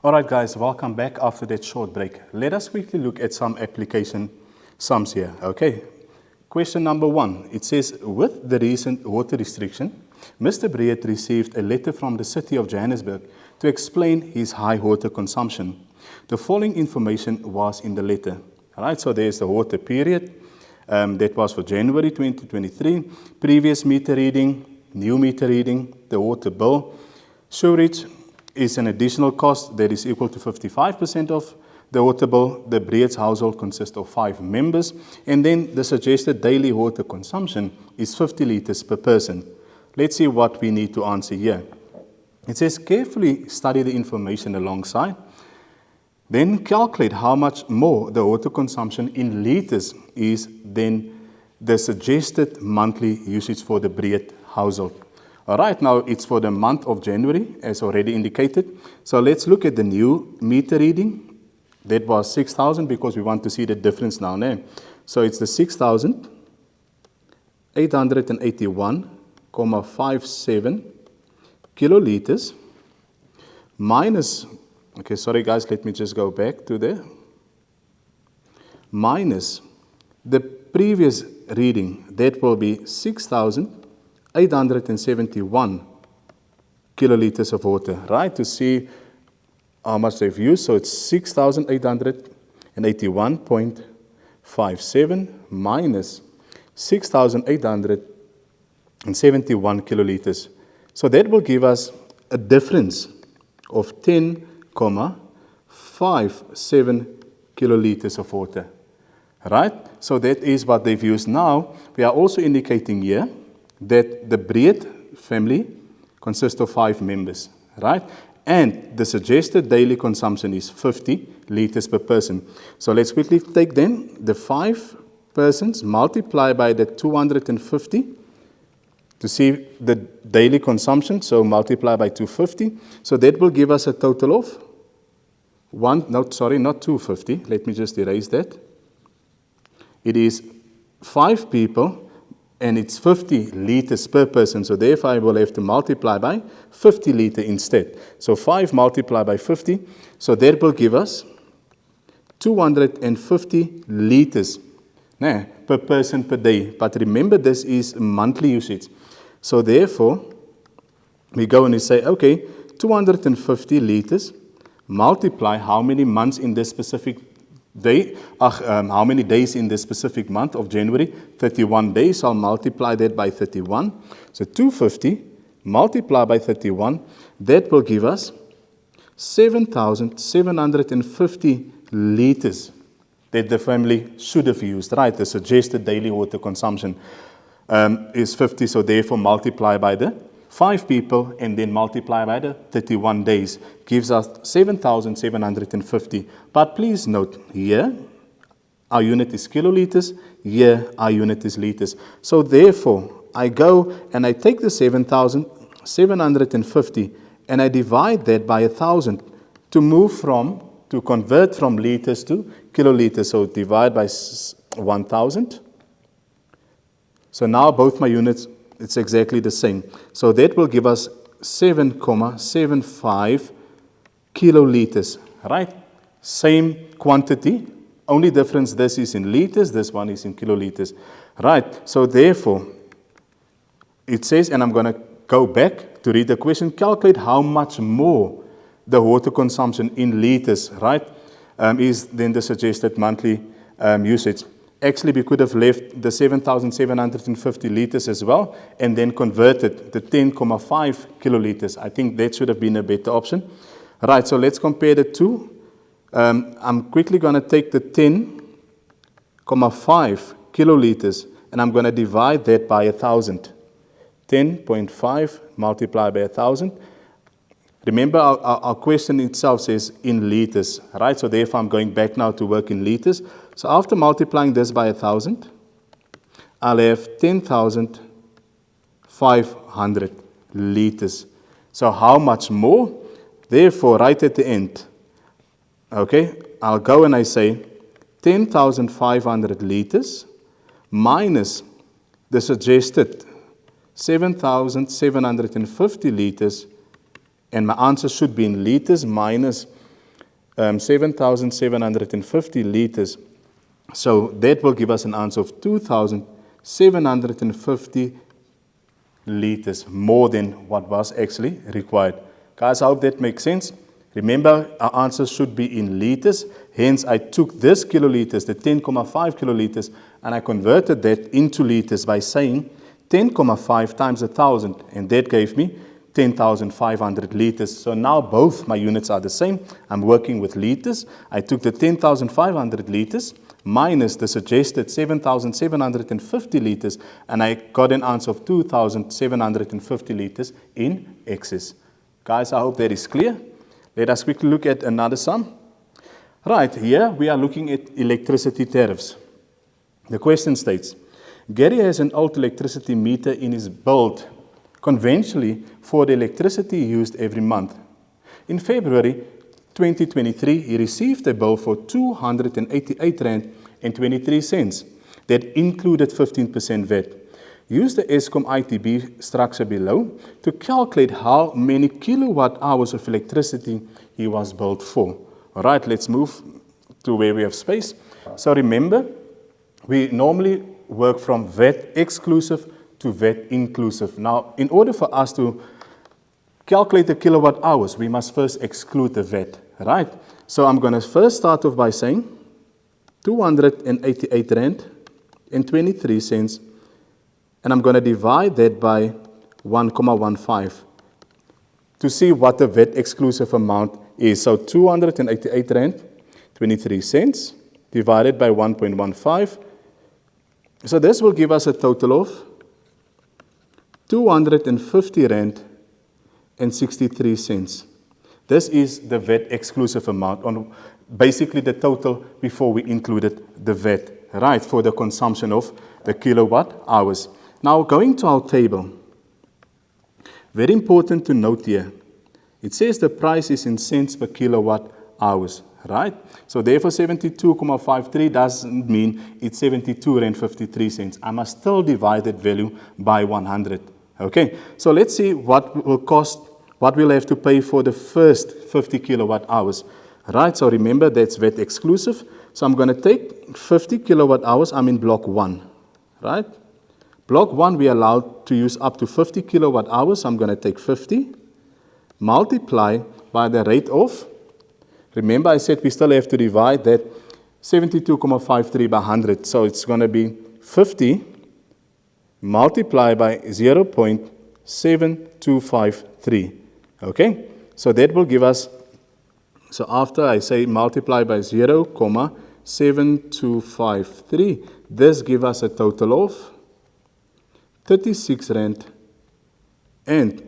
All right, guys, welcome back after that short break. Let us quickly look at some application sums here, okay? Question number 1, it says, with the recent water restriction, Mr. Breed received a letter from the city of Johannesburg to explain his high water consumption. The following information was in the letter. All right, so there's the water period. That was for January 2023. Previous meter reading, new meter reading, the water bill. Sewerage is an additional cost that is equal to 55% of the water bill. The Breed's household consists of 5 members. And then the suggested daily water consumption is 50 liters per person. Let's see what we need to answer here. It says, carefully study the information alongside. Then calculate how much more the water consumption in liters is than the suggested monthly usage for the Breed household. All right, now it's for the month of January, as already indicated. So let's look at the new meter reading. That was 6,000 because we want to see the difference now. So it's the 6,881.57 kiloliters minus, okay, sorry guys, let me just go back to there, minus the previous reading, that will be 6,871 kiloliters of water, right, to see how much they've used. So it's 6,881.57 minus 6,871 kiloliters. So that will give us a difference of 10,57 kiloliters of water, right? So that is what they've used. Now, we are also indicating here that the Breed family consists of 5 members, right? And the suggested daily consumption is 50 liters per person. So let's quickly take then the 5 persons, multiply by the 250 to see the daily consumption. So multiply by 250. So that will give us a total of not 250. Let me just erase that. It is 5 people and it's 50 liters per person. So therefore I will have to multiply by 50 liters instead. So 5 multiplied by 50. So that will give us 250 liters per person per day. But remember, this is monthly usage. So therefore, we go and we say, okay, 250 liters multiply how many months in this specific day, how many days in this specific month of January? 31 days. I'll multiply that by 31. So 250 multiplied by 31, that will give us 7,750 liters that the family should have used, right? The suggested daily water consumption is 50, so therefore multiply by the 5 people and then multiply by the 31 days gives us 7,750. But please note here, our unit is kiloliters, here our unit is liters. So therefore, I go and I take the 7,750 and I divide that by 1,000 to convert from liters to kiloliters. So divide by 1,000. So now both my units, it's exactly the same. So that will give us 7,75 kiloliters, right? Same quantity, only difference, this is in liters, this one is in kiloliters, right? So therefore, it says, and I'm going to go back to read the question, calculate how much more the water consumption in liters, right, is than the suggested monthly usage. Actually, we could have left the 7,750 liters as well and then converted the 10,5 kiloliters. I think that should have been a better option. Right, so let's compare the two. I'm quickly going to take the 10,5 kiloliters and I'm going to divide that by 1,000. 10.5 multiplied by 1,000. Remember, our question itself says in liters, right? So therefore, I'm going back now to work in liters. So after multiplying this by 1,000, I'll have 10,500 liters. So how much more? Therefore, right at the end, okay, I'll go and I say 10,500 liters minus the suggested 7,750 liters, and my answer should be in liters minus 7,750 liters. So that will give us an answer of 2,750 liters, more than what was actually required. Guys, I hope that makes sense. Remember, our answer should be in liters. Hence, I took this kiloliters, the 10,5 kiloliters, and I converted that into liters by saying 10,5 times 1,000, and that gave me 10,500 liters. So now both my units are the same. I'm working with liters. I took the 10,500 liters minus the suggested 7,750 liters, and I got an answer of 2,750 liters in excess. Guys, I hope that is clear. Let us quickly look at another sum. Right, here we are looking at electricity tariffs. The question states, Gary has an old electricity meter in his build, conventionally for the electricity used every month. In February 2023, he received a bill for R288.23 that included 15% VAT. Use the Eskom ITB structure below to calculate how many kilowatt hours of electricity he was billed for. All right, let's move to where we have space. So remember, we normally work from VAT exclusive to VAT inclusive. Now, in order for us to calculate the kilowatt hours, we must first exclude the VAT, right? So I'm going to first start off by saying 288 Rand and 23 cents, and I'm going to divide that by 1,15 to see what the VAT exclusive amount is. So 288 Rand, 23 cents divided by 1.15. So this will give us a total of 250 Rand and 63 cents. This is the VAT exclusive amount, on basically the total before we included the VAT, right, for the consumption of the kilowatt hours. Now going to our table, very important to note here, it says the price is in cents per kilowatt hours, right? So therefore 72,53 doesn't mean it's 72.53 Rand. I must still divide that value by 100. Okay, so let's see what will cost, what we'll have to pay for the first 50 kilowatt hours. Right, so remember that's VAT exclusive. So I'm going to take 50 kilowatt hours, I'm in block 1, right? Block 1, we are allowed to use up to 50 kilowatt hours. So I'm going to take 50, multiply by the rate of, remember I said we still have to divide that 72,53 by 100. So it's going to be 50 multiply by 0.7253. Okay, so that will give us, so after I say multiply by 0.7253, this gives us a total of 36 Rand and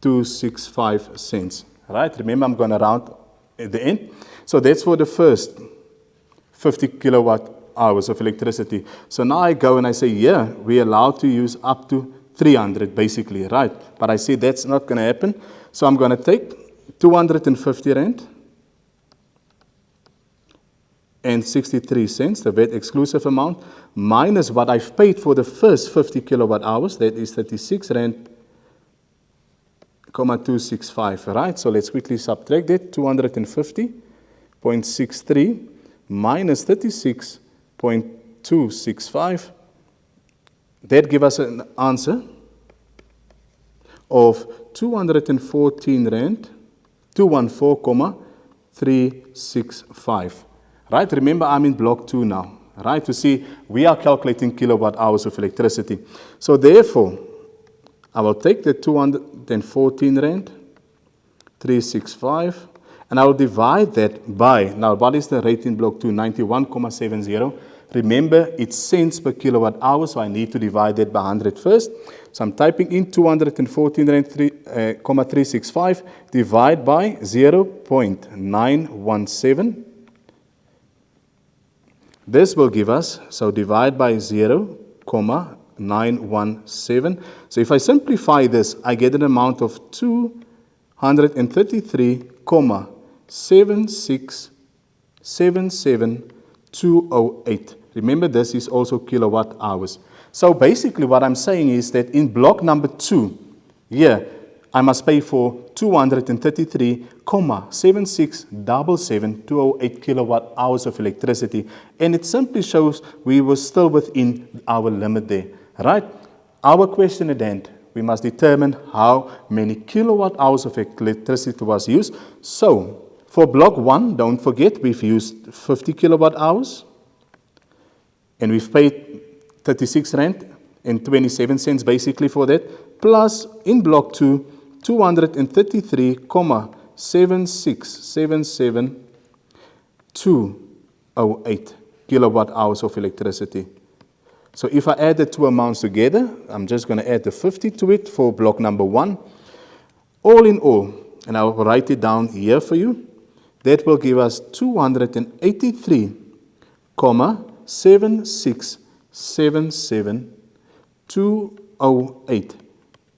265 cents. Right? Remember, I'm going to round at the end. So that's for the first 50 kilowatt hours of electricity. So now I go and I say, yeah, we're allowed to use up to 300 basically, right? But I see that's not going to happen. So I'm going to take 250 Rand and 63 cents, the VAT exclusive amount, minus what I've paid for the first 50 kilowatt hours, that is 36 Rand, 265, right? So let's quickly subtract that, 250.63 minus 36.265. That gives us an answer of 214 Rand, 214,365. Right, remember I'm in block 2 now, right, to see we are calculating kilowatt hours of electricity. So therefore, I will take the 214 Rand, 365, and I will divide that by, now what is the rate in block 2? 91,70. Remember, it's cents per kilowatt hour, so I need to divide that by 100 first. So I'm typing in 214 Rand, 365, divide by 0.917. This will give us, so divide by 0.917. So if I simplify this, I get an amount of 233,7677208. Remember, this is also kilowatt hours. So basically what I'm saying is that in block number 2, here, I must pay for 233,7677208 kilowatt hours of electricity. And it simply shows we were still within our limit there, right? Our question at hand, we must determine how many kilowatt hours of electricity was used. So, for block 1, don't forget, we've used 50 kilowatt hours. And we've paid 36 Rand and 27 cents basically for that. Plus, in block 2, 233,7677208 kilowatt hours of electricity. So if I add the two amounts together, I'm just going to add the 50 to it for block number 1. All in all, and I'll write it down here for you, that will give us 283,7677208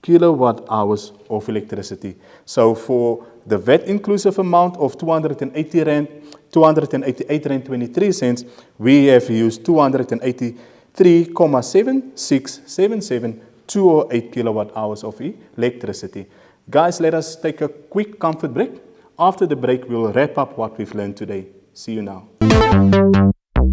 kilowatt hours of electricity. So for the VAT inclusive amount of 280 Rand, 288 Rand 23 cents, we have used 283,7677208 kilowatt hours of electricity. Guys, let us take a quick comfort break. After the break, we'll wrap up what we've learned today. See you now.